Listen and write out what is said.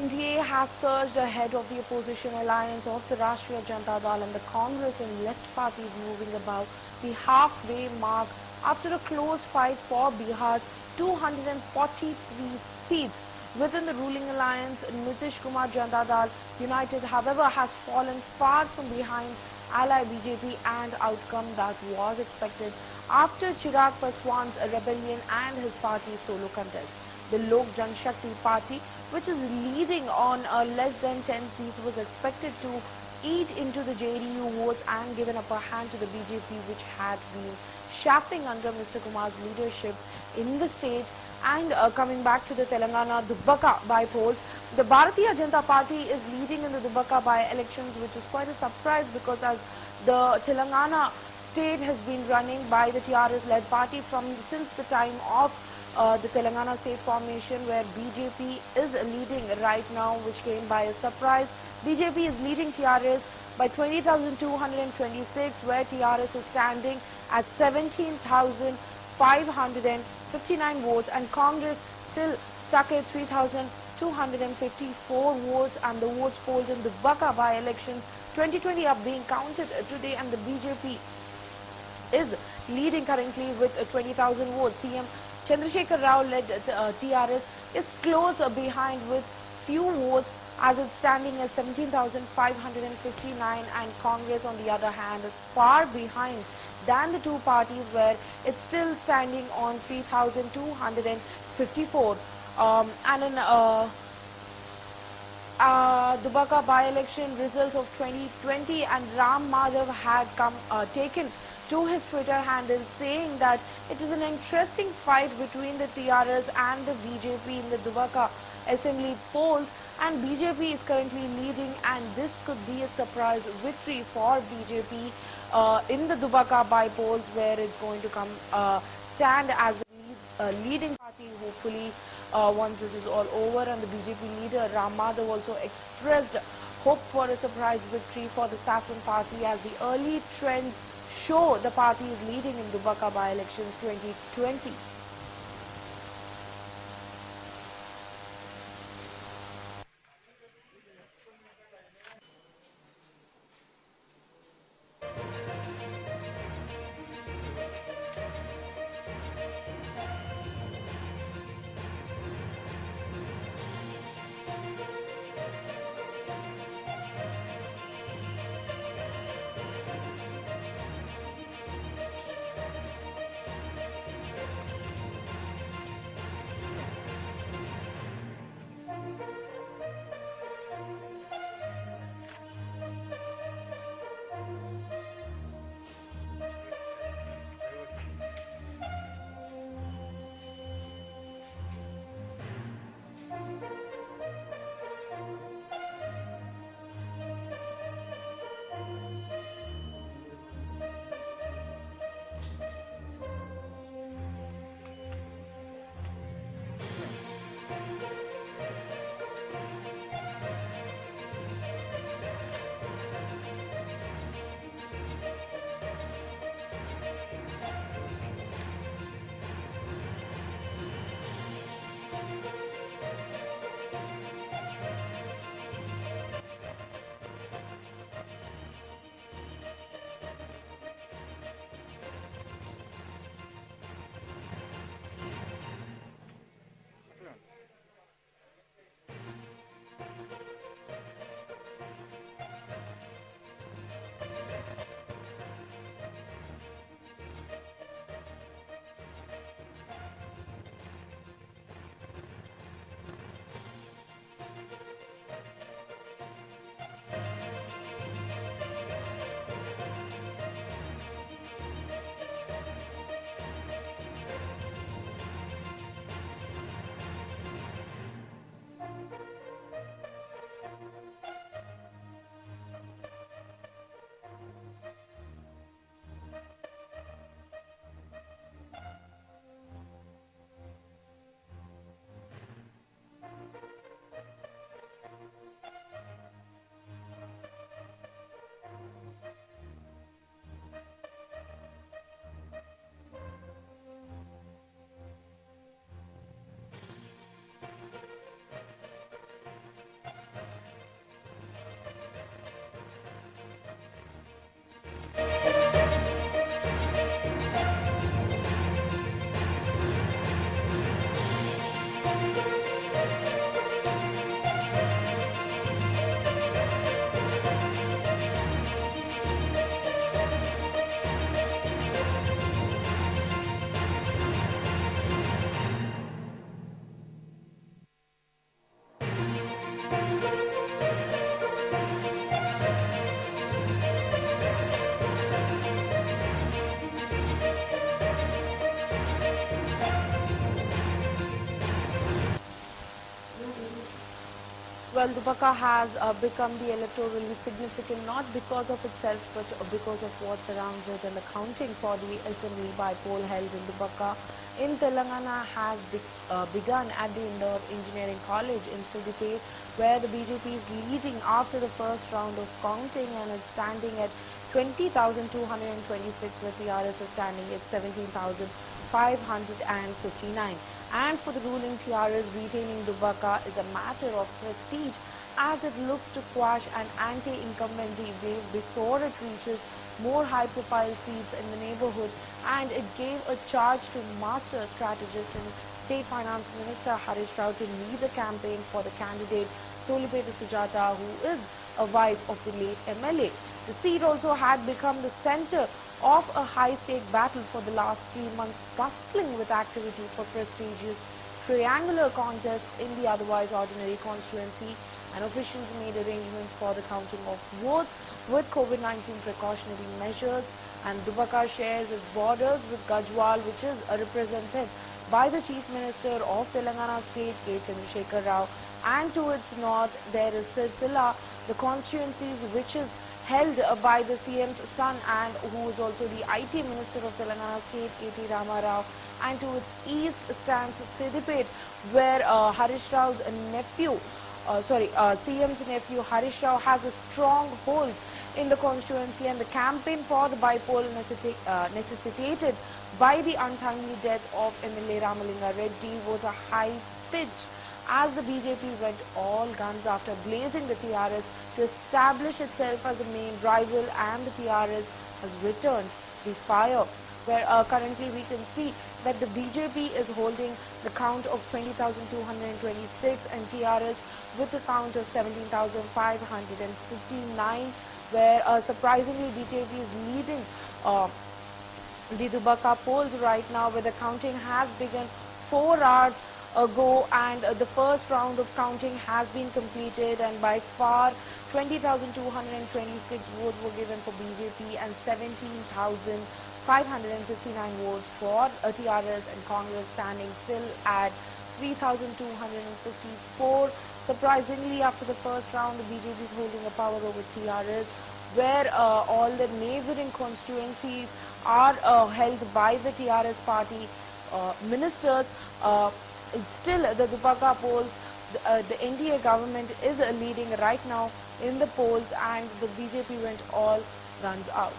NDA has surged ahead of the opposition alliance of the Rashtriya Janata Dal and the Congress and left parties moving about the halfway mark after a close fight for Bihar's 243 seats. Within the ruling alliance, Nitish Kumar Janata Dal United, however, has fallen far from behind ally BJP and outcome that was expected after Chirag Paswan's rebellion and his party's solo contest. The Lok Janshakti Party, which is leading on less than 10 seats, was expected to eat into the JDU votes and give an upper hand to the BJP, which had been shafting under Mr. Kumar's leadership in the state. And coming back to the Telangana Dubbaka by-polls, the Bharatiya Janata Party is leading in the Dubbaka by-elections, which is quite a surprise because as the Telangana state has been running by the TRS-led party since the time of the Telangana state formation, where BJP is leading right now, which came by a surprise. BJP is leading TRS by 20,226, where TRS is standing at 17,559 votes, and Congress still stuck at 3,254 votes. And the votes polled in the Dubbaka by-elections 2020 are being counted today, and the BJP is leading currently with 20,000 votes. CM Chandrasekhar Rao led TRS is close behind with few votes as it's standing at 17,559, and Congress on the other hand is far behind than the two parties, where it's still standing on 3,254. And in Dubbaka by-election results of 2020, and Ram Madhav had taken to his Twitter handle saying that it is an interesting fight between the TRS and the BJP in the Dubbaka assembly polls, and BJP is currently leading, and this could be a surprise victory for BJP in the Dubbaka by-polls, where it's going to stand as a leading party hopefully once this is all over. And the BJP leader Ram Madhav also expressed hope for a surprise victory for the Saffron Party, as the early trends show the party is leading in Dubbaka by-elections 2020. Well, Dubaca has become the electorally significant not because of itself but because of what surrounds it, and the counting for the assembly by poll held in Dubaca in Telangana has begun at the Indore Engineering College in Siddipet, where the BJP is leading after the first round of counting, and it's standing at 20,226, where TRS is standing at 17,559. And for the ruling TRS, retaining Dubaca is a matter of prestige, as it looks to quash an anti-incumbency wave before it reaches more high-profile seats in the neighborhood, and it gave a charge to master strategist and State Finance Minister Harish Rao to lead the campaign for the candidate Solipeta Sujata, who is a wife of the late MLA. The seat also had become the center of a high-stake battle for the last 3 months, bustling with activity for prestigious triangular contest in the otherwise ordinary constituency, and officials made arrangements for the counting of votes with COVID-19 precautionary measures. And Dubaca shares its borders with Gajwal, which is represented by the Chief Minister of Telangana State, K. Chandrasekhar Rao, and to its north there is Sirsila, the constituencies which is held by the CM's son and who is also the IT Minister of Telangana State, K.T. Rama Rao, and to its east stands Siddipet, where Harish Rao's nephew, CM's nephew Harish Rao has a strong hold in the constituency, and the campaign for the by-poll necessitated by the untimely death of MLA Ramalinga Reddy was a high pitch, as the BJP went all guns after blazing the TRS to establish itself as a main rival, and the TRS has returned the fire, where currently we can see that the BJP is holding the count of 20,226 and TRS with a count of 17,559, where surprisingly BJP is leading the Dubaca polls right now, where the counting has begun 4 hours ago, and the first round of counting has been completed, and by far 20,226 votes were given for BJP and 17,559 votes for TRS, and Congress standing still at 3,254. Surprisingly, after the first round, the BJP is holding a power over TRS, where all the neighboring constituencies are held by the TRS party ministers. It's still the Dubaca polls, the NDA government is leading right now in the polls, and the BJP went all guns out.